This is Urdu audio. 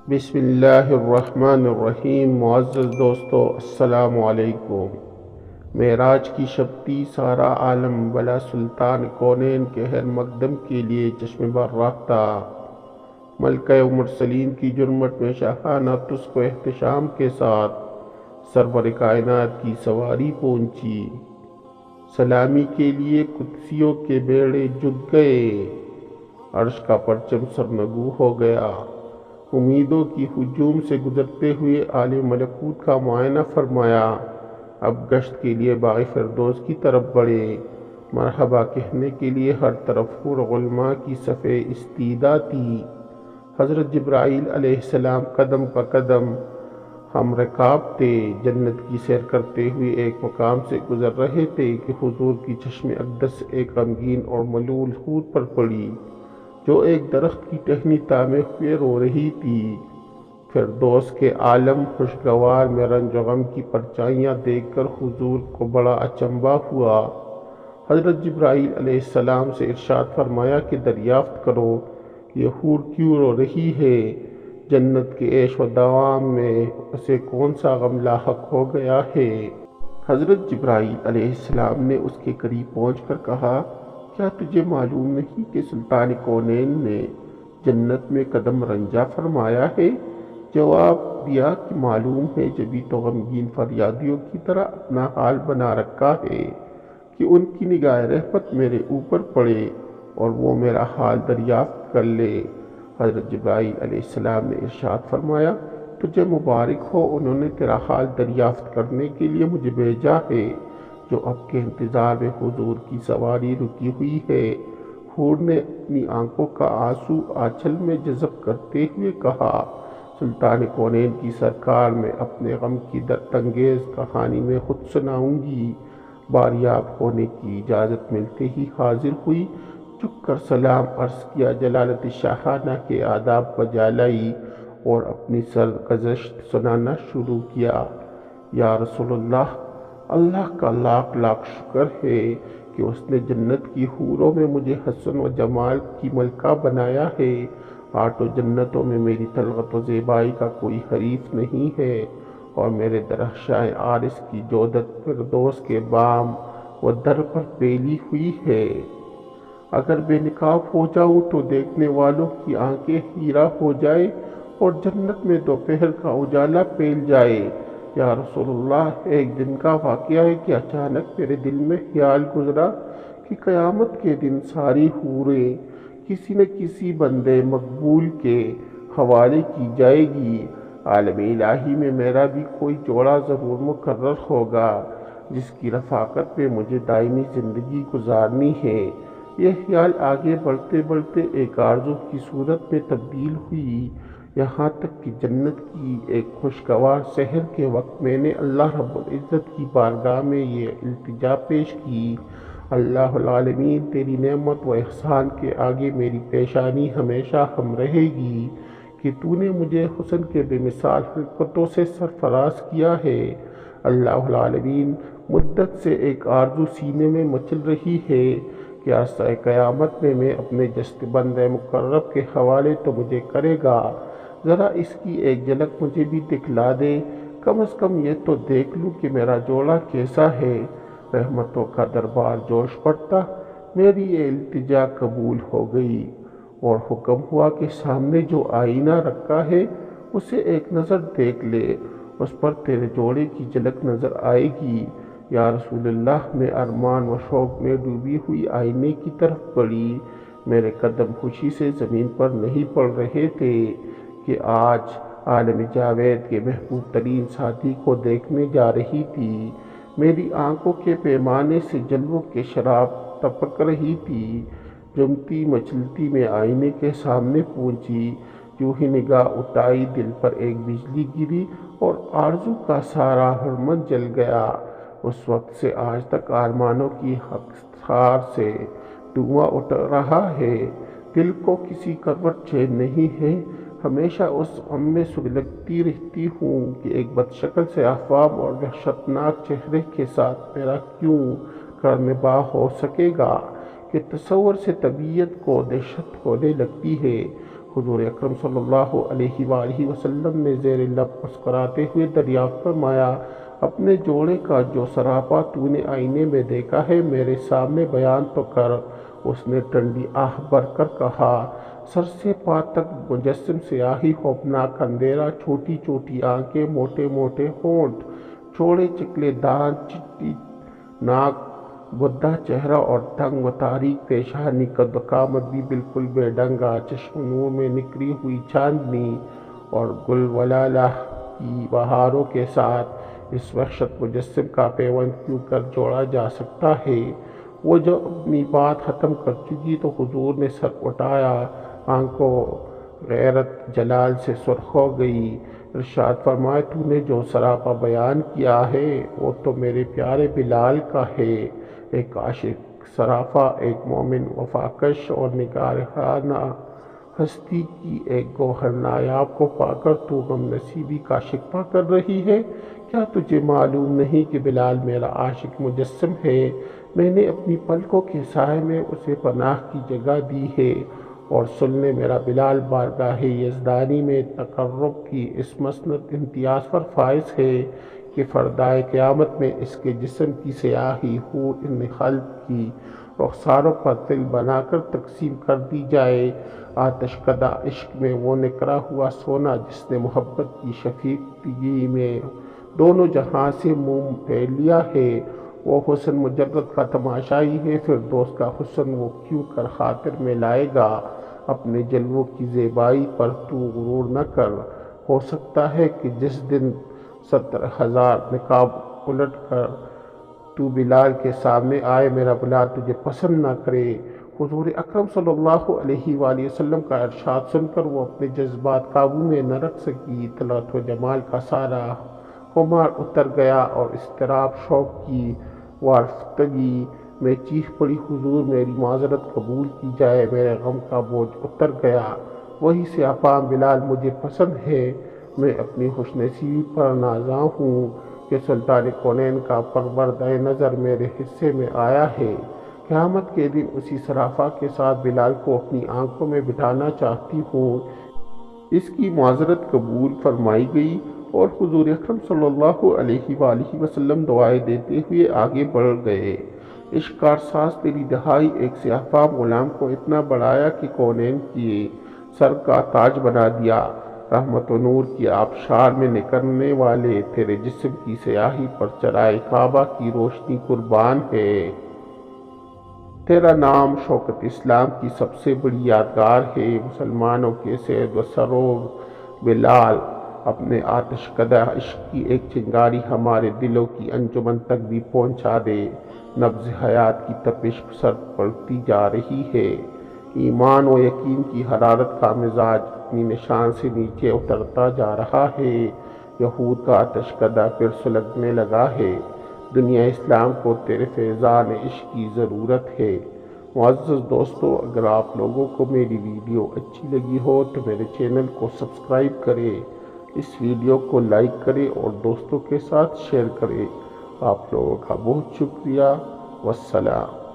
بسم اللہ الرحمن الرحیم۔ معزز دوستو، السلام علیکم۔ معراج کی شب تھی، سارا عالم بلا سلطان کونین کے ہر مقدم کے لیے چشم براہ تھا۔ ملکہ مرسلین کی جرمٹ میں شاہانہ تسک و احتشام کے ساتھ سرور کائنات کی سواری پہنچی۔ سلامی کے لیے قدسیوں کے بیڑے جت گئے، عرش کا پرچم سرنگو ہو گیا۔ امیدوں کی ہجوم سے گزرتے ہوئے عالم ملکوت کا معائنہ فرمایا، اب گشت کے لیے باغ فردوس کی طرف بڑھے۔ مرحبا کہنے کے لیے ہر طرف حور غلماں کی صف استعداد تھی۔ حضرت جبرائیل علیہ السلام قدم پہ قدم ہم رکاب تھے، جنت کی سیر کرتے ہوئے ایک مقام سے گزر رہے تھے کہ حضور کی چشم اقدس ایک غمگین اور ملول حور پر پڑی، جو ایک درخت کی ٹہنی تامے ہوئے رو رہی تھی۔ فردوس کے عالم خوشگوار میں رنج و غم کی پرچائیاں دیکھ کر حضور کو بڑا اچنبھا ہوا۔ حضرت جبرائیل علیہ السلام سے ارشاد فرمایا کہ دریافت کرو، یہ حور کیوں رو رہی ہے؟ جنت کے عیش و دوام میں اسے کون سا غم لاحق ہو گیا ہے؟ حضرت جبرائیل علیہ السلام نے اس کے قریب پہنچ کر کہا، کیا تجھے معلوم نہیں کہ سلطان کونین نے جنت میں قدم رنجا فرمایا ہے؟ جواب دیا کہ معلوم ہے، جبھی تو غمگین فریادیوں کی طرح اپنا حال بنا رکھا ہے کہ ان کی نگاہ رحمت میرے اوپر پڑے اور وہ میرا حال دریافت کر لے۔ حضرت جبرائیل علیہ السلام نے ارشاد فرمایا، تجھے مبارک ہو، انہوں نے تیرا حال دریافت کرنے کے لیے مجھے بھیجا ہے۔ جو اب کے انتظار میں حضور کی سواری رکی ہوئی ہے۔ حور نے اپنی آنکھوں کا آنسو آنچل میں جذب کرتے ہوئے کہا، سلطان کونین کی سرکار، میں اپنے غم کی درد انگیز کہانی میں خود سناؤں گی۔ باریاب ہونے کی اجازت ملتے ہی حاضر ہوئی، جھک کر سلام عرض کیا، جلالت شاہانہ کے آداب بجا لائی اور اپنی سرگزشت سنانا شروع کیا۔ یا رسول اللہ، اللہ کا لاکھ لاکھ شکر ہے کہ اس نے جنت کی حوروں میں مجھے حسن و جمال کی ملکہ بنایا ہے۔ آٹھوں جنتوں میں میری طلعت و زیبائی کا کوئی حریف نہیں ہے، اور میرے درخشاں عارض کی جودت فردوس کے بام و در پر پھیلی ہوئی ہے۔ اگر بے نقاب ہو جاؤں تو دیکھنے والوں کی آنکھیں ہیرا ہو جائے اور جنت میں دوپہر کا اجالا پھیل جائے۔ یا رسول اللہ، ایک دن کا واقعہ ہے کہ اچانک میرے دل میں خیال گزرا کہ قیامت کے دن ساری حوریں کسی نہ کسی بندے مقبول کے حوالے کی جائے گی۔ عالم الہی میں میرا بھی کوئی جوڑا ضرور مقرر ہوگا، جس کی رفاقت میں مجھے دائمی زندگی گزارنی ہے۔ یہ خیال آگے بڑھتے بڑھتے ایک آرزو کی صورت میں تبدیل ہوئی، یہاں تک کہ جنت کی ایک خوشگوار سحر کے وقت میں نے اللہ رب العزت کی بارگاہ میں یہ التجا پیش کی، اللہ العالمین، تیری نعمت و احسان کے آگے میری پیشانی ہمیشہ ہم رہے گی کہ تو نے مجھے حسن کے بے مثال خلقتوں سے سرفراز کیا ہے۔ اللہ العالمین، مدت سے ایک آرزو سینے میں مچل رہی ہے کہ عرصہ قیامت میں اپنے جست بند مقرب کے حوالے تو مجھے کرے گا، ذرا اس کی ایک جھلک مجھے بھی دکھلا دے، کم از کم یہ تو دیکھ لوں کہ میرا جوڑا کیسا ہے۔ رحمتوں کا دربار جوش پڑتا، میری یہ التجا قبول ہو گئی اور حکم ہوا کہ سامنے جو آئینہ رکھا ہے اسے ایک نظر دیکھ لے، اس پر تیرے جوڑے کی جھلک نظر آئے گی۔ یا رسول اللہ، میں ارمان و شوق میں ڈوبی ہوئی آئینے کی طرف بڑھی۔ میرے قدم خوشی سے زمین پر نہیں پڑ رہے تھے کہ آج عالم جاوید کے محبوب ترین ساتھی کو دیکھنے جا رہی تھی۔ میری آنکھوں کے پیمانے سے جلووں کے شراب ٹپک رہی تھی۔ جمتی مچلتی میں آئینے کے سامنے پہنچی، جو ہی نگاہ اٹھائی دل پر ایک بجلی گری اور آرزو کا سارا ہرمن جل گیا۔ اس وقت سے آج تک ارمانوں کی خاکسار سے دھواں اٹھ رہا ہے، دل کو کسی کروٹ چین نہیں ہے، ہمیشہ اس غم میں سلگتی رہتی ہوں کہ ایک بدشکل سے افوام اور وحشتناک چہرے کے ساتھ میرا کیوں کارنباہ ہو سکے گا کہ تصور سے طبیعت کو دہشت ہونے لگتی ہے۔ حضور اکرم صلی اللہ علیہ وآلہ وسلم نے زیر لب مسکراتے ہوئے دریافت فرمایا، اپنے جوڑے کا جو سراپا تو نے آئینے میں دیکھا ہے میرے سامنے بیان تو کر۔ اس نے ٹھنڈی آہ بھر کر کہا، سر سے پا تک مجسم سیاہی، خوفناک اندھیرا، چھوٹی چھوٹی آنکھیں، موٹے موٹے ہونٹ، چوڑے چکلے دانت، چٹی ناک، بدھا چہرہ اور تنگ و تاریک پیشانی، قد قامت بھی بالکل بے ڈنگا، چشم نور میں نکری ہوئی چاندنی اور گل ولالہ کی بہاروں کے ساتھ اس وحشت مجسم کا پیوند کیوں کر جوڑا جا سکتا ہے؟ وہ جب اپنی بات ختم کر چکی تو حضور نے سر اٹھایا، آنکھوں غیرت جلال سے سرخ ہو گئی۔ ارشاد فرمایا، تو نے جو سراپا بیان کیا ہے وہ تو میرے پیارے بلال کا ہے۔ ایک عاشق سراپا، ایک مومن وفاکش اور نگار خانہ ہستی کی ایک گوہر نایاب کو پا کر تو غم نصیبی کا شکوہ کر رہی ہے؟ کیا تجھے معلوم نہیں کہ بلال میرا عاشق مجسم ہے؟ میں نے اپنی پلکوں کے سائے میں اسے پناہ کی جگہ دی ہے، اور سن لے میرا بلال بارگاہ یزدانی میں تقرب کی اس مسند امتیاز پر فائز ہے کہ فردائے قیامت میں اس کے جسم کی سیاہی حور ان خلق کی رخساروں پر تل بنا کر تقسیم کر دی جائے۔ آتش کدہ عشق میں وہ نکرا ہوا سونا جس نے محبت کی شفیقی میں دونوں جہاں سے منہ پھیر لیا ہے، وہ حسن مجرد کا تماشائی ہے، فردوس کا حسن وہ کیوں کر خاطر میں لائے گا؟ اپنے جلووں کی زیبائی پر تو غرور نہ کر، ہو سکتا ہے کہ جس دن 70,000 نقاب الٹ کر تو بلال کے سامنے آئے میرا بلال تجھے پسند نہ کرے۔ حضور اکرم صلی اللہ علیہ وآلہ وسلم کا ارشاد سن کر وہ اپنے جذبات قابو میں نہ رکھ سکی، طلعت و جمال کا سارا خمار اتر گیا اور اضطراب شوق کی وارفتگی میں چیخ پڑی، حضور میری معذرت قبول کی جائے، میرے غم کا بوجھ اتر گیا، وہی سیاہ فام بلال مجھے پسند ہے۔ میں اپنی خوش نصیبی پر نازاں ہوں کہ سلطان کونین کا پروردہ نظر میرے حصے میں آیا ہے۔ قیامت کے دن اسی سراپا کے ساتھ بلال کو اپنی آنکھوں میں بٹھانا چاہتی ہوں۔ اس کی معذرت قبول فرمائی گئی اور حضور اکرم صلی اللہ علیہ وآلہ وسلم دعائیں دیتے ہوئے آگے بڑھ گئے۔ عشق کارساز تیری دہائی ایک سیاہ فام غلام کو اتنا بڑھایا کہ کونین کی سر کا تاج بنا دیا۔ رحمت و نور کی آبشار میں نکلنے والے تیرے جسم کی سیاہی پر چرائے کعبہ کی روشنی قربان ہے۔ تیرا نام شوکت اسلام کی سب سے بڑی یادگار ہے۔ مسلمانوں کے سید و سرور بلال، اپنے آتش کدہ عشق کی ایک چنگاری ہمارے دلوں کی انجمن تک بھی پہنچا دے۔ نبض حیات کی تپش سر پڑتی جا رہی ہے، ایمان و یقین کی حرارت کا مزاج اپنی نشان سے نیچے اترتا جا رہا ہے۔ یہود کا آتش کدہ پھر سلگنے لگا ہے۔ دنیا اسلام کو تیرے فیضان عشق کی ضرورت ہے۔ معزز دوستو، اگر آپ لوگوں کو میری ویڈیو اچھی لگی ہو تو میرے چینل کو سبسکرائب کریں، اس ویڈیو کو لائک کریں اور دوستوں کے ساتھ شیئر کریں۔ آپ لوگوں کا بہت شکریہ۔ والسلام۔